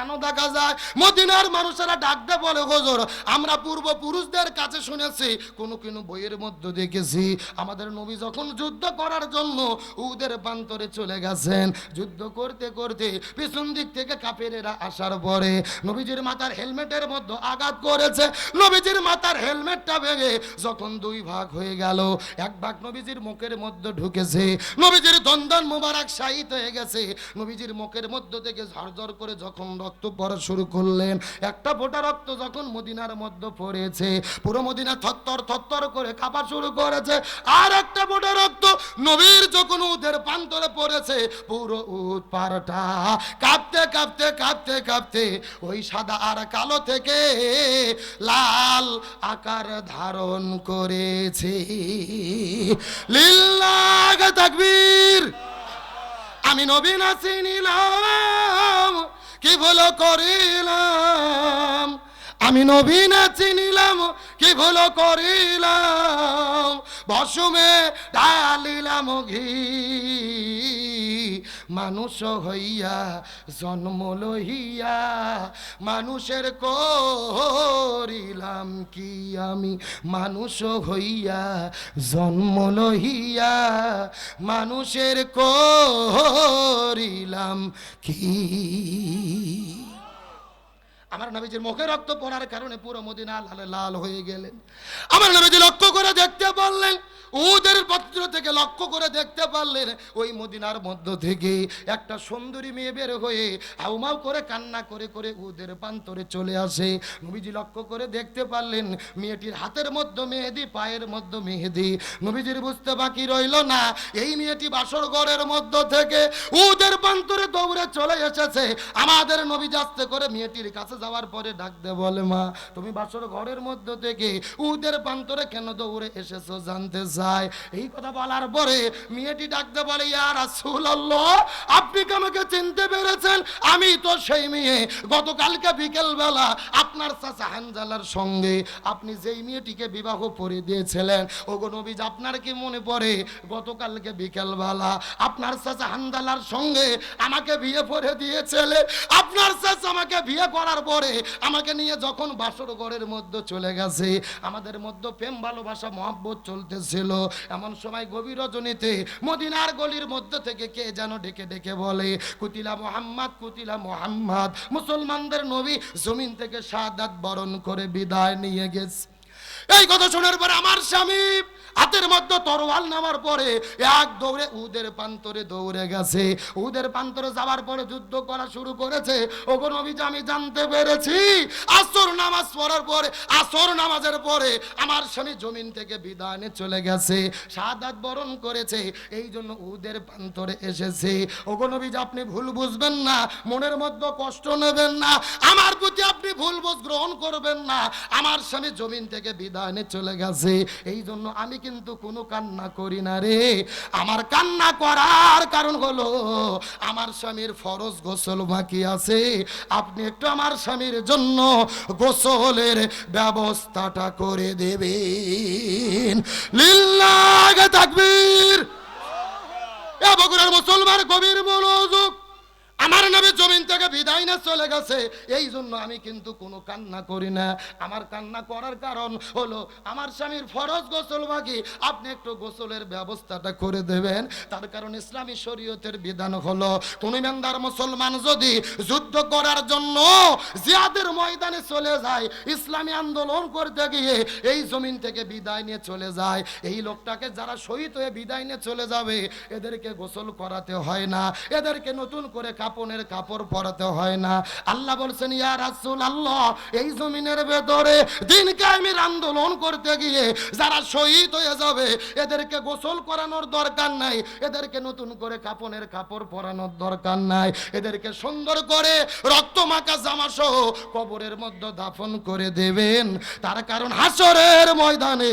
কেন দেখা যায় মদিনার মানুষেরা ডাকতে বলে, হুজুর আমরা পূর্বপুরুষদের কাছে শুনেছি, কোন কোন বইয়ের মধ্যে দেখেছি আমাদের নবী যখন যুদ্ধ করার জন্য উদের প্রান্তরে চলে গেছেন, যুদ্ধ করতে করতে পিছন দিক থেকে কাফেরেরা আসার পরে নবীজির মাথার হেলমেটের মধ্যে আঘাত করেছে। নবীজির মাথার হেলমেটটা ভেঙে যখন দুই ভাগ হয়ে গেল, এক ভাগ নবীজির মুখের মধ্যে ঢুকেছে, নবীজির দন্দন মুবারক শাহিদ হয়ে গেছে। নবীজির মুখের মধ্য থেকে ঝরঝর করে যখন রক্ত পড়া শুরু করলেন, একটা ফোঁটা রক্ত যখন মদিনার মধ্যে পড়েছে, পুরো মদিনা থরথর থরথর করে কাঁপা শুরু করেছে। আর একটা ফোঁটা রক্ত নবীর যখন উদের প্রান্তরে পড়েছে, পুরো উদ পাড়টা কাঁপতে কাঁপতে কাঁপতে কাঁপতে ওই সাদা আর কালো থেকে লাল আকার ধারণ করেছে। লিল্লাহ তাকবীর। আমি নবী না চিনিলাম, কি ভুল করিলাম, আমি নবী না চিনিলাম, কি ভুল করিলাম, বসুমে ঢালিলাম ঘি, মানুষ হইয়া জন্ম লইয়া মানুষের করিলাম কি, আমি মানুষ হইয়া জন্ম লইয়া মানুষের করিলাম কি। আমার নবীজির মুখে রক্ত পড়ার কারণে পুরো মদিনা লালে লাল হয়ে গেলেন। আমার নবীজি লক্ষ্য করে দেখতে পারলেন, উদের পত্র থেকে লক্ষ্য করে দেখতে পারলেন, ওই মদিনার মধ্য থেকে একটা সুন্দরী মেয়ে বের হয়ে হাউমাউ করে কান্না করে করে উদের প্রান্তরে চলে আসে। নবীজি লক্ষ্য করে দেখতে পারলেন মেয়েটির হাতের মধ্যে মেহেদি, পায়ের মধ্যে মেহেদি। নবীজির বুঝতে বাকি রইল না, এই মেয়েটি বাসর ঘরের মধ্য থেকে উদের প্রান্তরে দৌড়ে চলে এসেছে। আমাদের নবীজি আস্তে করে মেয়েটির কাছে যাওয়ার পরে ডাকতে বলে, মা তুমি বাসর ঘরের মধ্য থেকে উদের প্রান্তরে কেন দৌড়ে এসেছো জানতে চাই। এই কথা বলার পরে মেয়েটি ডাকতে বলে, ইয়া রাসূলুল্লাহ আপনি কি আমাকে চিনতে পেরেছেন? আমি তো সেই মেয়ে গতকালকে বিকেল বেলা আপনার চাচা হানজালার সঙ্গে আপনি যেই মেয়েটিকে বিবাহ করে দিয়েছিলেন। ওগো নবীজি আপনার কি মনে পড়ে গতকালকে বিকেল বেলা আপনার চাচা হানজালার সঙ্গে আমাকে বিয়ে করে দিয়েছিলেন? আপনার চাচা আমাকে বিয়ে করার পরে আমাকে নিয়ে যখন বাসর ঘরের মধ্যে চলে গেছে, আমাদের মধ্যে প্রেম ভালোবাসা মহব্বত চলতেছিল, এমন সময় গভীর রজনীতে মদিনার গলির মধ্যে থেকে কে যেন ডেকে ডেকে বলে, কুতিলা মুহাম্মদ, কুতিলা মুহাম্মদ। মুসলমানদের নবী জমিন থেকে শাহাদাত বরণ করে বিদায় নিয়ে গেছে। এই কথা শোনার পর আমার স্বামী হাতের মধ্যে তরোয়াল নামার পরে এক দৌড়ে উদের প্রান্তরে দৌড়ে গেছে। উদের প্রান্তরে যাওয়ার পরে যুদ্ধ করা শুরু করেছে। ওগো নবীজি আমি জানতে পেরেছি আসর নামাজ পড়ার পরে, আসর নামাজের পরে আমার স্বামী জমিন থেকে বিদায় নিয়ে চলে গেছে, শাহাদাত বরণ করেছে, এই জন্য উদের প্রান্তরে এসেছে। ওগো নবীজি আপনি ভুল বুঝবেন না, মনের মধ্যে কষ্ট নেবেন না, আমার প্রতি আপনি ভুল বুঝ গ্রহণ করবেন না। আমার স্বামী জমিন থেকে বিদায় নিয়ে চলে গেছে, এই জন্য আমি কিন্তু কোনো কান্না করি না রে। আমার কান্না করার কারণ হলো আমার স্বামীর ফরজ গোসল বাকি আছে, আপনি একটু আমার স্বামীর জন্য গোসলের ব্যবস্থাটা করে দেবেন। লিল্লাহ তাকবীর। এ বগুড়ার মুসলমান কবির মনোযোগ, আমার নবী জমিন থেকে বিদায় না চলে গেছে, এই জন্য আমি কিন্তু কোনো কান্না করি না। আমার কান্না করার কারণ হলো আমার স্বামীর ফরজ গোসল বাকি, আপনি একটু গোসলের ব্যবস্থাটা করে দেবেন। তার কারণ ইসলামী শরীয়তের বিধান হলো কোন ইমানদার মুসলমান যদি যুদ্ধ করার জন্য জিহাদের ময়দানে চলে যায়, ইসলামী আন্দোলন করতে গিয়ে এই জমিন থেকে বিদায় নিয়ে চলে যায়, এই লোকটাকে যারা শহীদ হয়ে বিদায় নিয়ে চলে যাবে এদেরকে গোসল করাতে হয় না, এদেরকে নতুন করে কাপনের কাপড় পরাতে হয় না। আল্লাহ বলছেন, ইয়া রাসূলুল্লাহ এই জমিনের ভেতরে দিন কায়েমের আন্দোলন করতে গিয়ে যারা শহীদ হয়ে যাবে এদেরকে গোসল করানোর দরকার নাই, এদেরকে নতুন করে কাপনের কাপড় পরানোর দরকার নাই, এদেরকে সুন্দর করে রক্তমাখা জামা সহ কবরের মধ্যে দাফন করে দেবেন। তার কারণ হাসরের ময়দানে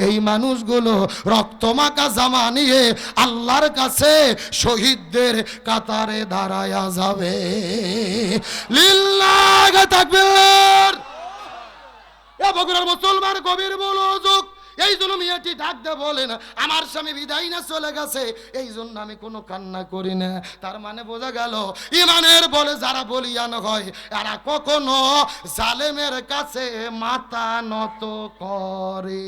এই মানুষগুলো রক্তমাখা জামা নিয়ে আল্লাহর কাছে শহীদদের কাতারে দাঁড়ায় যাবে। লিল্লাহ তাকবীর। এ বগুড়ার মুসলমান কবির মনোযোগ, এই জন্য মেয়েটি ডাক দিয়ে বলেন, আমার স্বামী বিদায় না চলে গেছে, এই জন্য আমি কোনো কান্না করি না। তার মানে বোঝা গেল ইমানের বলে যারা বলিয়ান হয় এরা কখনো জালেমের কাছে মাথা নত করে।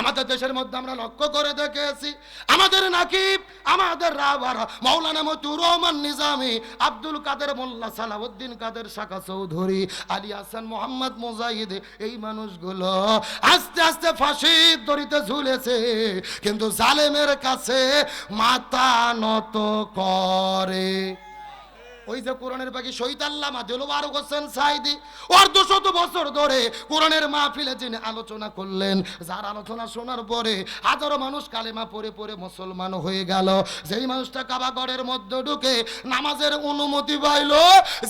আমাদের দেশের মধ্যে আমরা লক্ষ্য করে দেখেছি, আমাদের নাকিব, আমাদের রাবার, মাওলানা মতিউর রহমান নিজামী, আব্দুল কাদের মোল্লা, সালাউদ্দিন কাদের শাখা চৌধুরী, আলী হাসান মোহাম্মদ মুজাহিদ, এই মানুষগুলো আস্তে আস্তে ফাঁসির দড়িতে ঝুলেছে, কিন্তু জালেমের কাছে মাথা নত করে। ওই যে কোরআনের পাখি শহীদ আল্লামা দিলওয়ার হোসেন সাইদি, অর্ধশত বছর ধরে কোরআনের মাহফিলে যিনি আলোচনা করলেন, যার আলোচনা শোনার পরে হাজারো মানুষ কালেমা পড়ে পড়ে মুসলমান হয়ে গেল। যেই মানুষটা কাবাগরের মধ্যে ঢুকে নামাজের অনুমতি পাইল,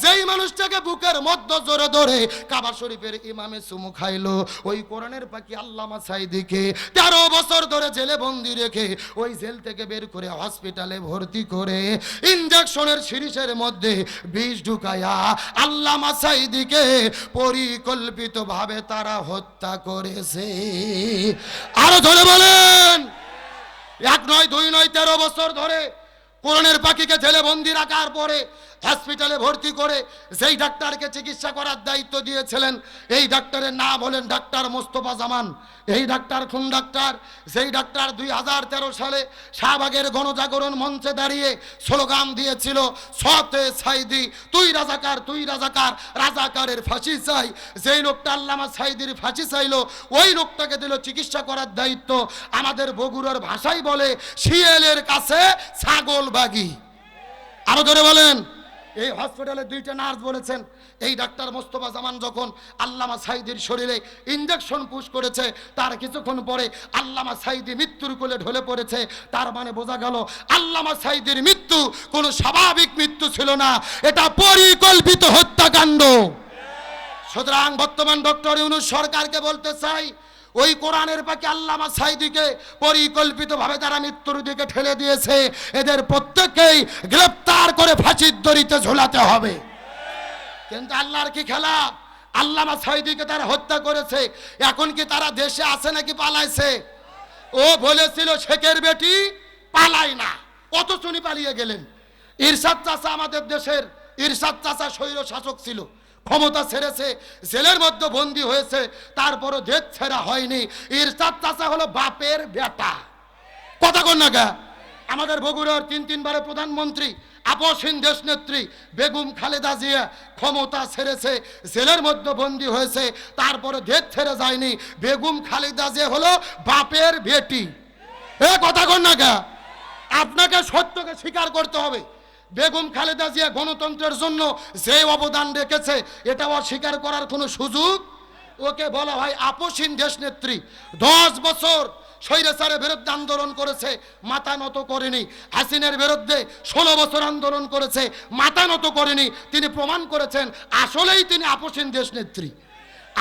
যেই মানুষটাকে বুকের মধ্যে জোরে ধরে কাবা শরীফের ইমামে চুমু খাইলো, ওই কোরআনের পাখি আল্লামা সাইদিকে 13 বছর ধরে জেলে বন্দি রেখে ওই জেল থেকে বের করে হসপিটালে ভর্তি করে ইনজেকশনের সিরিজের মধ্যে বিষ ঢুকায়া আল্লামা সাইদিকে পরিকল্পিতভাবে তারা হত্যা করেছে। আরো ধরে বলেন, 1 নয় 2 নয় 13 বছর ধরে কোরআনের পাখিকে জেলে বন্দি রাখার পরে হসপিটালে ভর্তি করে যেই ডাক্তারকে চিকিৎসা করার দায়িত্ব দিয়েছিলেন, এই ডাক্তারের নাম হলেন ডাক্তার মোস্তফা জামান। এই ডাক্তার কোন ডাক্তার? যেই ডাক্তার 2013 সালে শাহবাগের গণজাগরণ মঞ্চে দাঁড়িয়ে স্লোগান দিয়েছিল, সতে সাইদি তুই রাজাকার, তুই রাজাকার, রাজাকারের ফাঁসি চাই। যেই লোকটা আল্লামা সাইদির ফাঁসি চাইলো, ওই লোকটাকে দিল চিকিৎসা করার দায়িত্ব। আমাদের বগুড়ার ভাষায় বলে শিয়ালের কাছে ছাগল বাগি। আরো ধরে বলেন, এই হসপিটালে 2টা নার্স বলেছেন, এই ডাক্তার মোস্তফা জামান যখন আল্লামা সাইদির শরীরে ইনজেকশন পুশ করেছে, তার কিছুক্ষণ পরে আল্লামা সাইদি মৃত্যুর কোলে ঢলে পড়েছে। তার মানে বোঝা গেল আল্লামা সাইদির মৃত্যু কোনো স্বাভাবিক মৃত্যু ছিল না, এটা পরিকল্পিত হত্যাকাণ্ড। সুতরাং বর্তমান ডক্টর ইউনূস সরকারকে বলতে চাই, ওই কোরআনের পাখি আল্লামা সাইদিকে পরিকল্পিতভাবে তারা মৃত্যুর দিকে ঠেলে দিয়েছে, এদের প্রত্যেককেই গ্রেফতার করে ফাঁসির দড়িতে ঝোলাতে হবে। কিন্তু আল্লাহর কি খেলা, আল্লামা সাইদিকে তারা হত্যা করেছে, এখন কি তারা দেশে আছে নাকি পালাইছে? ও বলেছিল শেখের বেটি পালায় না, অথচ উনি পালিয়ে গেলেন। ইরশাদ চাচা আমাদের দেশের, ইরশাদ চাচা স্বৈর শাসক ছিল, ক্ষমতা ছেড়েছে, জেলের মধ্যে বন্দী হয়েছে, তারপরও দেশ ছেড়া হয়নি। ইরশাদ চাচা হলো বাপের বেটা, কথা কন না গা। আমাদের বগুড়ার 3 বারের প্রধানমন্ত্রী, আপসহীন দেশ নেত্রী বেগম খালেদা জিয়া ক্ষমতা ছেড়েছে, জেলের মধ্যে বন্দী হয়েছে, তারপরে দেশ ছেড়ে যায়নি। বেগম খালেদা জিয়া হলো বাপের বেটি, এ কথা কন না গা। আপনাকে সত্যকে স্বীকার করতে হবে। বেগম খালেদা জিয়া গণতন্ত্রের জন্য যে অবদান রেখেছে, এটা অস্বীকার করার কোনো সুযোগ। ওকে বলা হয় আপসহীন দেশ নেত্রী। 10 বছর স্বৈরাচারের বিরুদ্ধে আন্দোলন করেছে, মাথা নত করেনি। হাসিনার বিরুদ্ধে 16 বছর আন্দোলন করেছে, মাথা নত করেনি। তিনি প্রমাণ করেছেন আসলেই তিনি আপসহীন দেশ নেত্রী।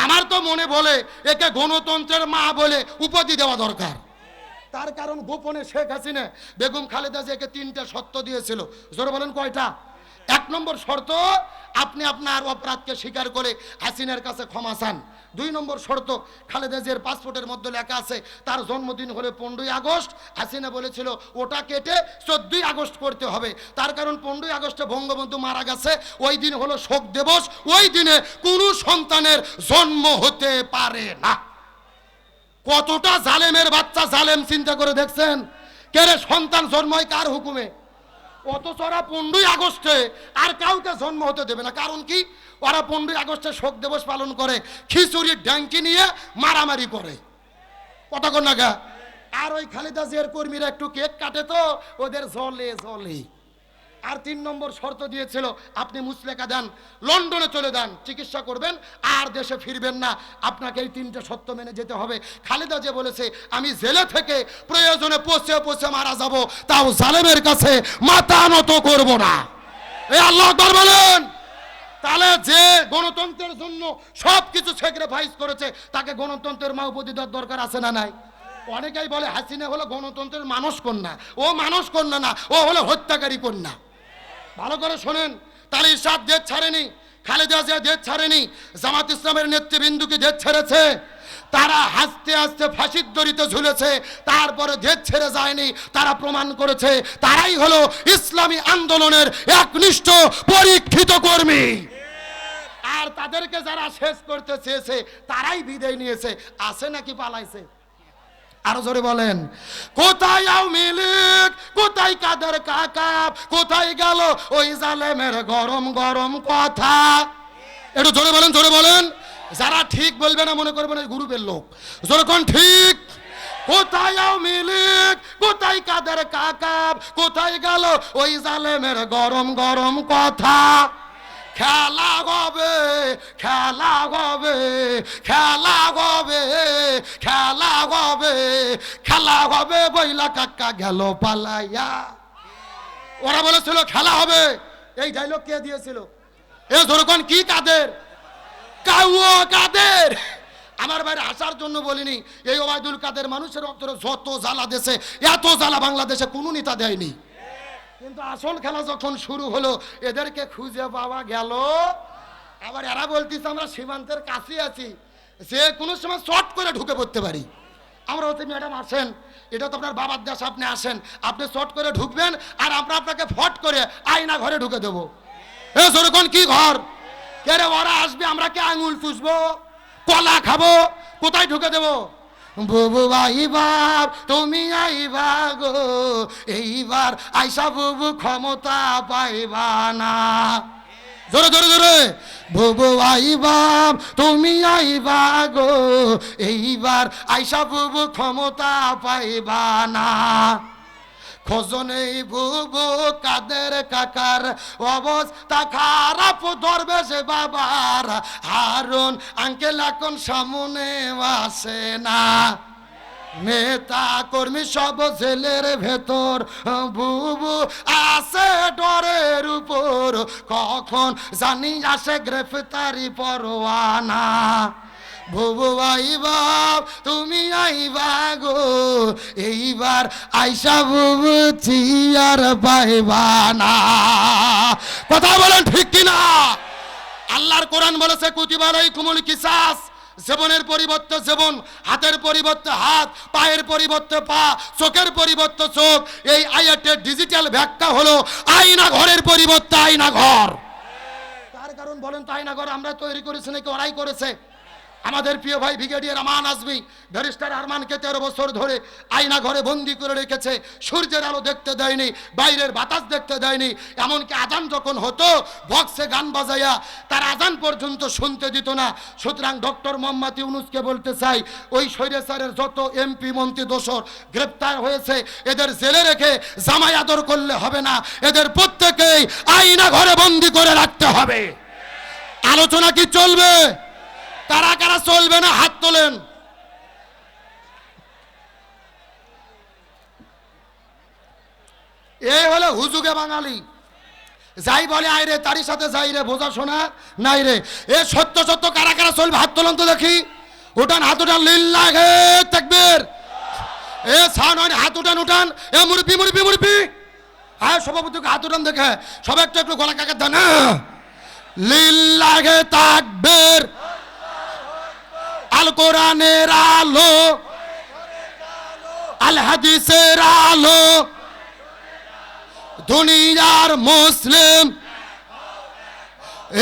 আমার তো মনে বলে একে গণতন্ত্রের মা বলে উপাধি দেওয়া দরকার। তার কারণ গোপনে শেখ হাসিনা বেগম খালেদা জিয়াকে 3টা শর্ত দিয়েছিল। জোরে বলেন কয়টা? 1 নম্বর শর্ত, আপনি আপনার অপরাধকে স্বীকার করে হাসিনার কাছে ক্ষমা চান। 2 নম্বর শর্ত, খালেদা জিয়ার পাসপোর্টের মধ্যে লেখা আছে তার জন্মদিন হলে 15ই আগস্ট। হাসিনা বলেছিল ওটা কেটে 14ই আগস্ট করতে হবে, তার কারণ 15ই আগস্টে বঙ্গবন্ধু মারা গেছে, ওই দিন হলো শোক দিবস, ওই দিনে কোনো সন্তানের জন্ম হতে পারে না। কতটা জালেমের বাচ্চা জালেম, চিন্তা করে দেখছেন? কেরে সন্তান জন্মায় কার হুকুমে? অথচ ওরা 15ই আগস্টে আর কাউকে জন্ম হতে দেবে না। কারণ কি? ওরা 15ই আগস্টে শোক দিবস পালন করে, খিচুড়ির ড্যাঙ্কি নিয়ে মারামারি করে, কথা কন না গা। আর ওই খালেদা জিয়ার কর্মীরা একটু কেক কাটে তো ওদের জলে জলে। আর 3 নম্বর শর্ত দিয়েছিল, আপনি মুচলেকা দেন, লন্ডনে চলে যান, চিকিৎসা করবেন, আর দেশে ফিরবেন না, আপনাকে এই 3টে শর্ত মেনে যেতে হবে। খালেদা যে বলেছে আমি জেলে থেকে প্রয়োজনে পচে পচে মারা যাব, তাও জালেমের কাছে মাথা নত করব না। এই আল্লাহু আকবার বলেন। তাহলে যে গণতন্ত্রের জন্য সব কিছু স্যাক্রিফাইস করেছে, তাকে গণতন্ত্রের মা উপাধি দেওয়ার দরকার আছে না নাই? অনেকেই বলে হাসিনা হলো গণতন্ত্রের মানস কন্যা, ও মানস কন্যা না, ও হলো হত্যাকারী কন্যা। ভালো করে শোনেন, তাহলে ইরশাদ দেশ ছাড়েনি, খালেদা জিয়া দেশ ছাড়েনি, জামাত ইসলামের নেতৃবৃন্দকে দেশ ছেড়েছে। তারা হাসতে হাসতে ফাঁসির দড়িতে ঝুলেছে, তারপরে দেশ ছেড়ে যায়নি। তারা প্রমাণ করেছে তারাই হলো ইসলামী আন্দোলনের একনিষ্ঠ পরীক্ষিত কর্মী। আর তাদেরকে যারা শেষ করতে চেয়েছে তারাই বিদায় নিয়েছে। আছে নাকি পালাইছে? আরো জোরে বলেন, কোথায় আওয়ামী লীগ, কোথায় কাদের কাকা, কোথায় গেল ওই জালেমের গরম গরম কথা? একটু জোরে বলেন, জোরে বলেন। যারা ঠিক বলবে না মনে করবেন এই গ্রুপের লোক। জোরে কোন ঠিক? কোথায় আওয়ামী লীগ, কোথায় কাদের কাকা, কোথায় গেল ওই জালেমের গরম গরম কথা? খেলা হবে, খেলা হবে, খেলা হবে, খেলা হবে, খেলা হবে বইলা কাকা গেল পালাইয়া। ওরা বলেছিল খেলা হবে। এই ডায়লগ কে দিয়েছিল? এ ধরুন কি কাদের? কাউয়া কাদের। আমার বাইরে আসার জন্য বলিনি। এই ওবায়দুল কাদের মানুষের অন্তরে যত জ্বালা দেশে, এত জ্বালা বাংলাদেশে কোনো নেতা দেয়নি। কিন্তু আসল খেলা যখন শুরু হলো এদেরকে খুঁজে পাওয়া গেল। আবার এরা বলতেছে আমরা সীমান্তের কাছে আছি, যে কোনো সময় শর্ট করে ঢুকে পড়তে পারি। আমরা হচ্ছে ম্যাডাম আসেন, এটা তো আপনার বাবার দেশ, আপনি আসেন, আপনি শর্ট করে ঢুকবেন আর আমরা আপনাকে ফট করে আয়না ঘরে ঢুকে দেবো। এ যেরকম কি ঘর কে রে? ওরা আসবে, আমরা কি আঙুল চুষবো, কলা খাবো, কোথায় ঢুকে দেবো? বুবু আইবার তুমি আইবা গো, এইবার আইসা বুবু ক্ষমতা পাইবা না। জোরে জোরে জোরে, বুবু আইবা তুমি আইবা গো, এইবার আইসা বুবু ক্ষমতা পাইবা না। খোঁজনেই বুবু কাদের কাকার অবস্থা খারাপ, দরবেশ বাবার হারুন আঙ্কেল এখন সামনে আসে না। নেতা কর্মী সব জেলের ভেতর, বুবু আসে ডরের উপর, কখন জানি আসে গ্রেফতারি পরোয়ানা। বুবু আইবা তুমি আইবা গো, এইবার আইসা বুবু চিয়ার পাইবা না। কথা বলেন ঠিক কিনা? আল্লাহর কোরআন বলেছে কুতিবা আলাইকুমুল কিসাস, জীবনের পরিবর্তে জীবন, হাতের পরিবর্তে হাত, পায়ের পরিবর্তে পা, চোখের পরিবর্তে চোখ। এই আয়াতের ডিজিটাল ব্যাখ্যা হলো আয়না ঘরের পরিবর্তে আয়না ঘর। তার কারণ বলেন তো, আয়না ঘর আমরা তৈরি করেছি নাকি ওরাই করেছে? আমাদের প্রিয় ভাই ব্রিগেডিয়ার আমান আজমি, ব্যারিস্টার আরমানকে 13 বছর ধরে আয়না ঘরে বন্দি করে রেখেছে। সূর্যের আলো দেখতে দেয়নি, বাইরের বাতাস দেখতে দেয়নি, এমনকি আজান যখন হতো বক্সে গান বাজাইয়া তার আজান পর্যন্ত শুনতে দিত না। সুতরাং ডক্টর মোহাম্মদ ইউনূসকে বলতে চাই, ওই স্বৈরাচারের যত এমপি মন্ত্রী দোসর গ্রেপ্তার হয়েছে এদের জেলে রেখে জামাই আদর করলে হবে না, এদের প্রত্যেকেই আয়না ঘরে বন্দি করে রাখতে হবে। আলোচনা কি চলবে? কারা কারা চলবে না হাত তোলেন। এই হলো হুজুগে বাঙালি, যাই বলে আইরে তারই সাথে যাই রে, বোঝা শোনা নাই রে। এ সত্য সত্য কারা কারা চলবে হাত তোলেন তো দেখি। উঠান হাত উঠান, লিল্লাহে তাকবীর। এ সাউন্ড হাত উঠান উঠান। এ মুরব্বি মুরব্বি মুরব্বি, হ্যাঁ সভাপতিকে হাত উঠান দেখে সব একটু একটু গলা কাকা দেন। লিল্লাহে তাকবীর। আল কোরআনের আলো, আল হাদিসের আলো, দুনিয়ার মুসলিম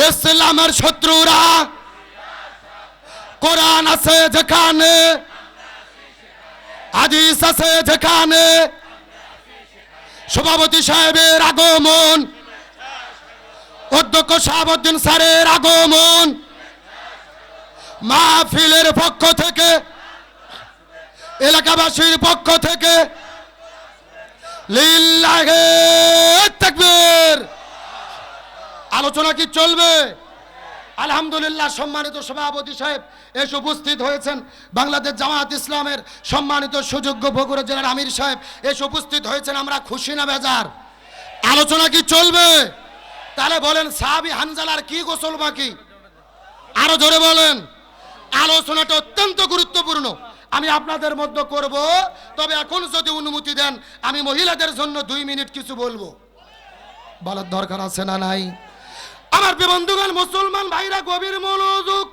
ইসলামের শত্রুরা, কোরআন আছে যেখানে, হাদিস আছে যেখানে, সভাপতি সাহেবের আগমন, অধ্যক্ষ শাহাবুদ্দিন স্যারের আগমন, মাহফিলের পক্ষ থেকে, এলাকাবাসীর পক্ষ থেকে লিল্লাহে তাকবীর। আলোচনা কি চলবে? আলহামদুলিল্লাহ, সম্মানিত সভাপতি সাহেব এসে উপস্থিত হয়েছেন। বাংলাদেশ জামাত ইসলামের সম্মানিত সুযোগ্য বগুড়া জেলার আমির সাহেব এসে উপস্থিত হয়েছেন। আমরা খুশি না বেজার? আলোচনা কি চলবে? তাহলে বলেন সাহাবী হানজালার কি গোসল বাকি? আরো জোরে বলেন। আলোচনাটা অত্যন্ত গুরুত্বপূর্ণ, আমি আপনাদের মধ্যে করব। তবে এখন যদি অনুমতি দেন আমি মহিলাদের জন্য 2 মিনিট কিছু বলবো। বলার দরকার আছে না নাই? আমার বন্ধুগণ, মুসলমান ভাইরা, গভীর মনোযোগ।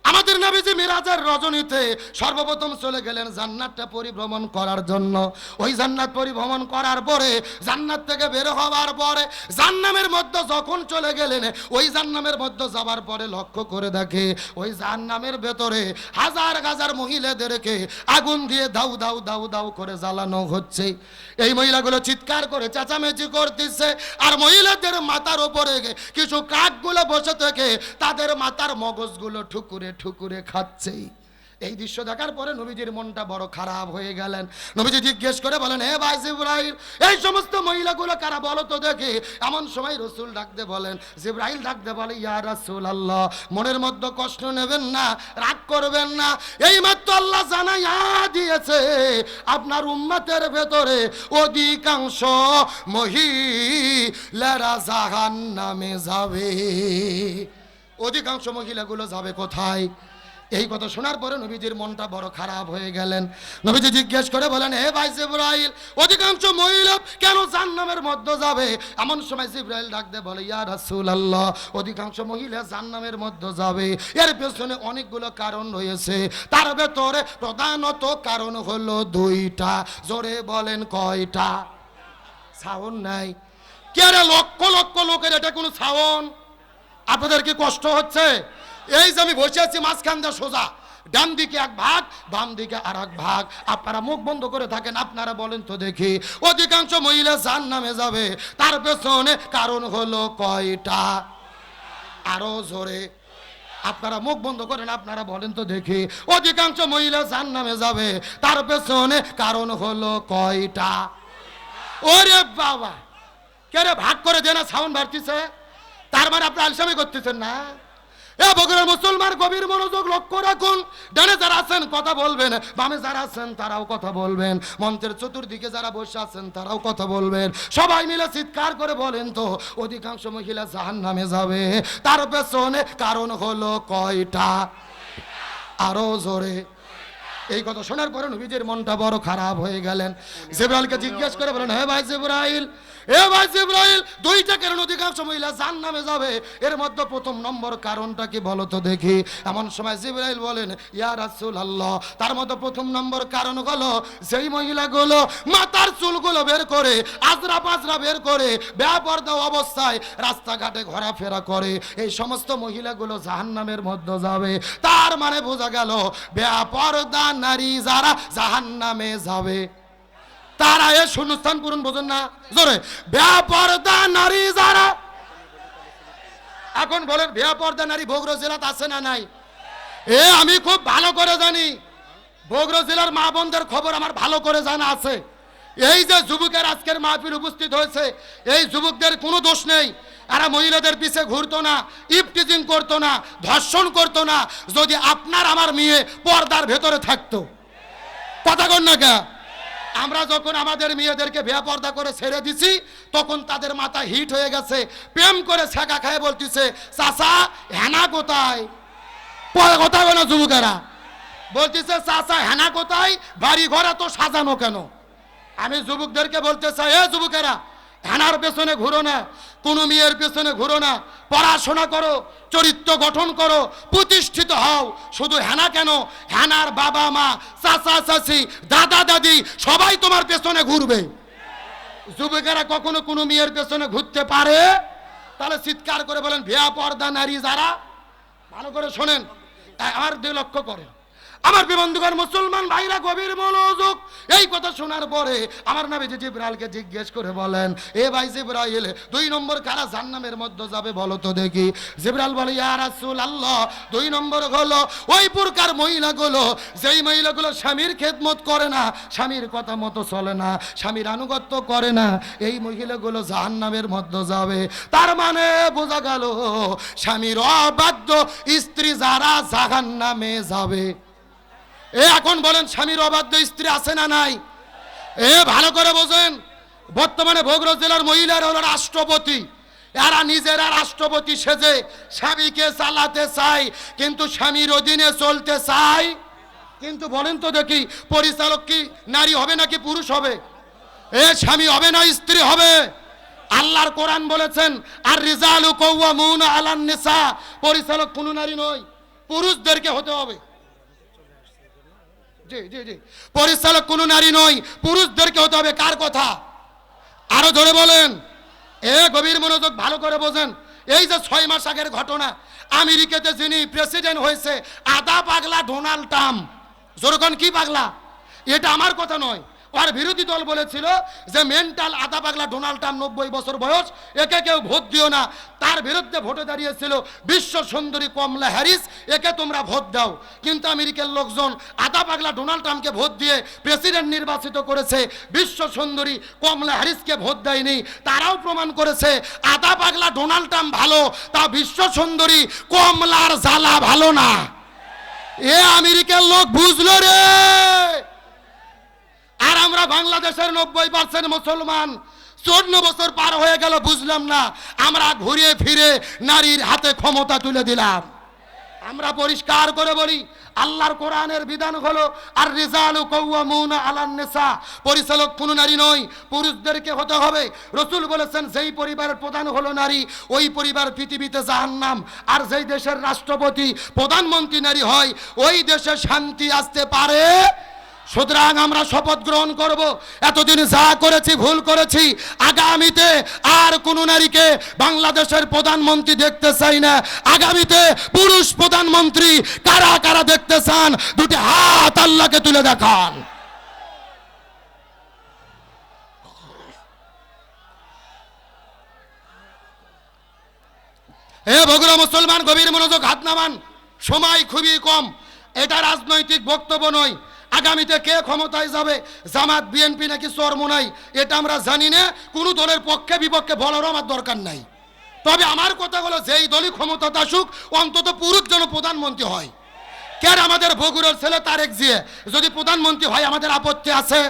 আমাদের নবীজি মিরাজ মেরাজের রজনীতে সর্বপ্রথম চলে গেলেন জান্নাতটা পরিভ্রমণ করার জন্য। ওই জান্নাত পরিভ্রমণ করার পরে জান্নাত থেকে বের হওয়ার পরে জাহান্নামের মধ্যে যখন চলে গেলেন, ওই জাহান্নামের মধ্যে যাবার পরে লক্ষ্য করে দেখে ওই জাহান্নামের ভেতরে হাজার হাজার মহিলাদেরকে আগুন দিয়ে দাউ দাউ দাউ দাউ করে জ্বালানো হচ্ছে। এই মহিলাগুলো চিৎকার করে চেঁচামেচি করতেছে, আর মহিলাদের মাথার উপরে কিছু কাকগুলো বসে থেকে তাদের মাথার মগজগুলো ঠুকুরে ঠুকুরে খাচ্ছে। এই দৃশ্য দেখার পরে নবীজির মনটা বড় খারাপ হয়ে গেলেন। নবীজি জিজ্ঞেস করে বলেন, হে ভাই জিবরাইল, এই সমস্ত মহিলাগুলো কারা বলো তো দেখি। এমন সময় রসুল ডাকতে বলেন, জিবরাইল ডাকতে বলে, ইয়া রাসূলুল্লাহ, মনের মধ্যে কষ্ট নেবেন না, রাগ করবেন না। এইমাত্র আল্লাহ জানাইয়া দিয়েছে আপনার উম্মতের ভেতরে অধিকাংশ মহিলারা জাহান্নামে যাবে। অধিকাংশ মহিলাগুলো যাবে কোথায়? এই কথা শোনার পরে নবীজির মনটা বড় খারাপ হয়ে গেলেন। নবীজি জিজ্ঞেস করে বলেন, হে ভাই জিবরাইল, অধিকাংশ মহিলা কেন জাহান্নামের মধ্যে যাবে? এমন সময় জিবরাইল ডাকতে বলে, ইয়া রাসূলুল্লাহ, অধিকাংশ মহিলা জাহান্নামের মধ্যে যাবে, এর পেছনে অনেকগুলো কারণ রয়েছে। তার ভেতরে প্রধানত কারণ হলো দুইটা। জোরে বলেন কয়টা? সাউন নাই কে রে? লক্ষ লক্ষ লোকের এটা কোনো সাউন? আপনাদের কি কষ্ট হচ্ছে? এই যে আমি বসে আছি মাঝখান দিয়ে সোজা, ডান দিকে এক ভাগ, বাম দিকে আর এক ভাগ। আপনারা মুখ বন্ধ করে থাকেন, আপনারা বলেন তো দেখি, অধিকাংশ মহিলা জাহান্নামে যাবে, তার পেছনে কারণ হলো কয়টা? আরো জোরে আপনারা মুখ বন্ধ করেন, আপনারা বলেন তো দেখি, অধিকাংশ মহিলা জাহান্নামে যাবে, তার পেছনে কারণ হলো কয়টা? ওরে বাবা, কে রে? ভাগ করে দেনা, সাউন্ড বাড়তিছে। তার মানে আপনি আলসামি করতেছেন না? এ বগুড়ার মুসলমান গভীর মনোযোগ লক্ষ্য রাখুন। ডানে যারা আছেন কথা বলবেন, বামে যারা আছেন তারাও কথা বলবেন, মঞ্চের চতুর্দিকে যারা বসে আছেন তারাও কথা বলবেন। সবাই মিলে চিৎকার করে বলেন তো, অধিকাংশ মহিলা জাহান্নামে যাবে, তার পেছনে কারণ হলো কয়টা? আরো জোরে। এই কথা শোনার পরে নবীজির মনটা বড় খারাপ হয়ে গেলেন। জিবরাইলকে জিজ্ঞেস করে বলেন, হে ভাই জিবরাইল, এ ভাই জিবরাইল, দুইটা কারণ অধিকাংশ মহিলা জাহান্নামে যাবে, এর মধ্যে প্রথম নম্বর কারণটা কি বলো তো দেখি। এমন সময় জিবরাইল বলেন, ইয়া রাসূলুল্লাহ, তার মধ্যে প্রথম নম্বর কারণ হলো যেই মহিলাগুলো মাথার চুলগুলো বের করে, আজরা পাজরা বের করে বেপরদা অবস্থায় রাস্তাঘাটে ঘোরাফেরা করে, এই সমস্ত মহিলাগুলো জাহান্নামের মধ্যে যাবে। তার মানে বোঝা গেল বেপরদা নারী যারা জাহান্নামে যাবে, তারা এ শূন্যস্থান পূরণ বোঝেন না? জোরে, বেপরদা নারী যারা। এখন বলেন, বেপরদা নারী বগুড়া জেলাতে আছে না নাই? এ আমি খুব ভালো করে জানি, বগুড়া জেলার মা বোনদের খবর আমার ভালো করে জানা আছে। এই যে যুবকের আজকের মাহফিল উপস্থিত হয়েছে, এই যুবকদের কোনো দোষ নেই। এরা মহিলাদের পিছে ঘুরতো না, ইফটিজিং করতো না, ধর্ষণ করতো না, যদি আপনার আমার মেয়ে পর্দার ভেতরে থাকতো। কথা কন না কে? আমরা যখন আমাদের মেয়েদেরকে বেপর্দা করে ছেড়ে দিছি, তখন তাদের মাথা হিট হয়ে গেছে, প্রেম করে ছেঁকা খায় বলতেছে, চাচা হেনা কোথায়? কথা বলো যুবকেরা, বলতেছে চাচা হেনা কোথায়? বাড়ি ঘর তো সাজানো কেন? আমি যুবকদেরকে বলতে চাই, এ যুবকেরা, হেনার পেছনে ঘুরো না, কোনো মেয়ের পেছনে ঘুরো না, পড়াশোনা করো, চরিত্র গঠন করো, প্রতিষ্ঠিত হও। শুধু হেনা কেন, হেনার বাবা মা, চাচা চাচি, দাদা দাদি সবাই তোমার পেছনে ঘুরবে। যুবকেরা কখনো কোনো মেয়ের পেছনে ঘুরতে পারে? তাহলে চিৎকার করে বলেন, বেপরদা নারী যারা। ভালো করে শোনেন, আমার দিকে লক্ষ্য করেন। আমার বন্ধুগণ মুসলমান ভাইরা, গভীর মনোযোগ। এই কথা শোনার পরে আমার নবী জিবরাইলকে জিজ্ঞেস করে বলেন, এ ভাই জিবরাইল, দুই নম্বর কারা জাহান্নামের মধ্যে যাবে বলো তো দেখি। জিবরাইল বলে, ইয়া রাসূলুল্লাহ, দুই নম্বর হলো ওই প্রকার মহিলাগুলো, যেই মহিলাগুলো স্বামীর খেদমত করে না, স্বামীর কথা মতো চলে না, স্বামীর আনুগত্য করে না, এই মহিলাগুলো জাহান্নামের মধ্যে যাবে। তার মানে বোঝা গেল স্বামীর অবাধ্য স্ত্রী যারা জাহান্নামে যাবে। এ এখন বলেন, স্বামীর অবাধ্য স্ত্রী আছে না নাই? এ ভালো করে বোঝেন, বর্তমানে বগুড়া জেলার মহিলারা হলো রাষ্ট্রপতি। এরা নিজেরা রাষ্ট্রপতি সেজে স্বামীকে চালাতে চায়, কিন্তু স্বামীর অধীনে চলতে চায়। কিন্তু বলেন তো দেখি, পরিচালক কি নারী হবে নাকি পুরুষ হবে? এ স্বামী হবে না স্ত্রী হবে? আল্লাহর কোরআন বলেছেন, আর রিজালু কাওয়ামুনা আলান নিসা, পরিচালক কোনো নারী নয়, পুরুষদেরকে হতে হবে। জি জি জি, পরিচালক কোনো নারী নয়, পুরুষদেরকে হতে হবে। কার কথা? আরো জোরে বলেন। গভীর মনোযোগ, ভালো করে বোঝেন। এই যে 6 মাস আগের ঘটনা, আমেরিকাতে যিনি প্রেসিডেন্ট হয়েছে, আদা পাগলা ডোনাল্ড ট্রাম্প। যেরকম কি পাগলা, এটা আমার কথা নয়, আর বিরোধী দল বলেছিল যে মেন্টাল আদা পাগলা ডোনাল্ড ট্রাম্প, 90 বছর বয়স, একে কেউ ভোট দিও না। তার বিরুদ্ধে ভোটে দাঁড়িয়েছিল বিশ্ব সুন্দরী কমলা হ্যারিস, একে তোমরা ভোট দাও। কিন্তু আমেরিকার লোকজন আদা পাগলা ডোনাল্ড ট্রাম্পকে ভোট দিয়ে প্রেসিডেন্ট নির্বাচিত করেছে, বিশ্ব সুন্দরী কমলা হ্যারিসকে ভোট দেয়নি। তারাও প্রমাণ করেছে আদা পাগলা ডোনাল্ড ট্রাম্প ভালো, তা বিশ্ব সুন্দরী কমলার জ্বালা ভালো না। আমেরিকার লোক বুঝলো রে। আর আমরা বাংলাদেশের 90% মুসলমান, 14 বছর পার হয়ে গেল, বুঝলাম না। আমরা ঘুরে ফিরে নারীর হাতে ক্ষমতা তুলে দিলাম। আমরা পরিষ্কার করে বলি, আল্লাহর কোরআনের বিধান হলো আর রিজালু কাওয়ামুনা আলান নিসা, পরিচালক কোনো নারী নয়, পুরুষদেরকে হতে হবে। রাসূল বলেছেন, যেই পরিবারের প্রধান হলো নারী, ওই পরিবার পৃথিবীতে জাহান্নাম। আর যেই দেশের রাষ্ট্রপতি প্রধানমন্ত্রী নারী হয়, ওই দেশে শান্তি আসতে পারে। সুতরাং আমরা শপথ গ্রহণ করব, এতদিন যা করেছি ভুল করেছি, আগামীতে আর কোন নারীকে বাংলাদেশের প্রধানমন্ত্রী দেখতে চাই না। আগামীতে পুরুষ প্রধানমন্ত্রী কারা কারা দেখতে চান, দুটি হাত আল্লাহকে তুলে দেখান। বগুড়া মুসলমান, গভীর মনোযোগ, হাত নামান। সময় খুবই কম, এটা রাজনৈতিক বক্তব্য নয়। আগামীতে কে ক্ষমতায় যাবে, জামাত বিএনপি নাকি চরমোনাই, এটা আমরা জানি না। কোনো দলের পক্ষে বিপক্ষে বলারও আমার দরকার নাই। তবে আমার কথা হলো, যেই দলই ক্ষমতাতে আসুক, অন্তত পুরুষ যেন প্রধানমন্ত্রী হয়। কেন আমাদের বগুড়ার ছেলে তারেক জিয়া যদি প্রধানমন্ত্রী হয় আমাদের আপত্তি আছে?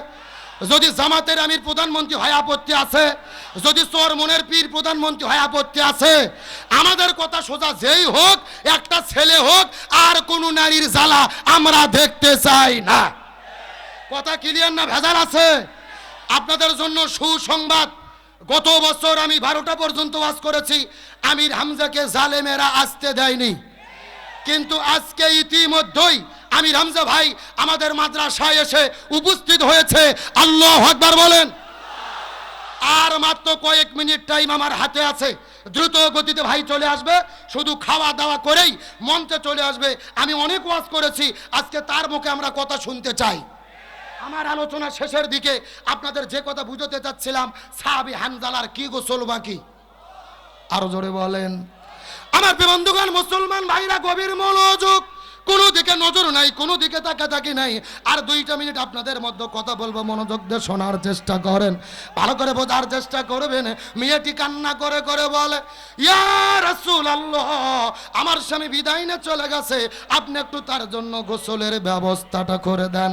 যদি জামাতের আমির প্রধানমন্ত্রী হয় আপত্তি আছে? যদি চরমনের পীর প্রধানমন্ত্রী হয় আপত্তি আছে? আমাদের কথা সোজা, যেই হোক, একটা ছেলে হোক, আর কোন নারীর জ্বালা আমরা দেখতে চাই না। কথা ক্লিয়ার না ভেজাল আছে? আপনাদের জন্য সুসংবাদ, গত বছর আমি 12টা পর্যন্ত ওয়াজ করেছি, আমির হামজাকে জালেমেরা আসতে দেয়নি। কিন্তু আজকে ইতিমধ্যেই আমির হামজা ভাই আমাদের মাদ্রাসায় এসে উপস্থিত হয়েছে। আল্লাহু আকবার বলেন। আর মাত্র কয়েক মিনিট টাইম আমার হাতে আছে, দ্রুত গতিতে ভাই চলে আসবে, শুধু খাওয়া দাওয়া করেই মঞ্চে চলে আসবে। আমি অনেক ওয়াজ করেছি, আজকে তার মুখে আমরা কথা শুনতে চাই। আমার আলোচনা শেষের দিকে আপনাদের যে কথা বুঝতে চাচ্ছিলাম, সাহাবী হানজালার কি গোসল বাকি, আরো জোরে বলেন। আমার বন্ধুগণ, মুসলমান ভাইরা, গভীর মনোযোগ, কোনো দিকে নজর নাই, কোনো দিকে তাকাতাকি নাই। আর 2টা মিনিট আপনাদের মধ্যে কথা বলবো, মনোযোগ দিয়ে শোনার চেষ্টা করেন, ভালো করে বোঝার চেষ্টা করবেন। মেয়েটি কান্না করে করে বলে, ইয়া রাসূলুল্লাহ, আমার স্বামী বিদায় নিয়ে চলে গেছে, আপনি একটু তার জন্য গোসলের ব্যবস্থাটা করে দেন।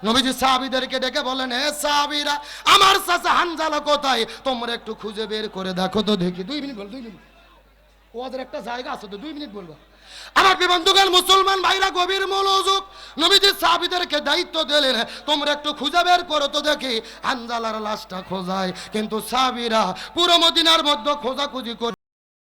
নবীজি সাহাবীদেরকে ডেকে বলেন, হে সাহাবীরা, আমার চাচা হানজালা কোথায়, তোমরা একটু খুঁজে বের করে দেখো তো দেখি। 2 মিনিট বল, 2 মিনিট, ওদের একটা জায়গা আছে তো, 2 মিনিট বলবো। আমার বন্ধুগণ, মুসলমান ভাইরা, গভীর মনোযোগ, নবীজি সাহাবীদেরকে দায়িত্ব দিলেন, তোমরা একটু খুঁজে বের করো তো দেখি হানজালার লাশটা খোঁজায়। কিন্তু সাহাবীরা পুরো মদিনার মধ্যে খোঁজাখুঁজি করে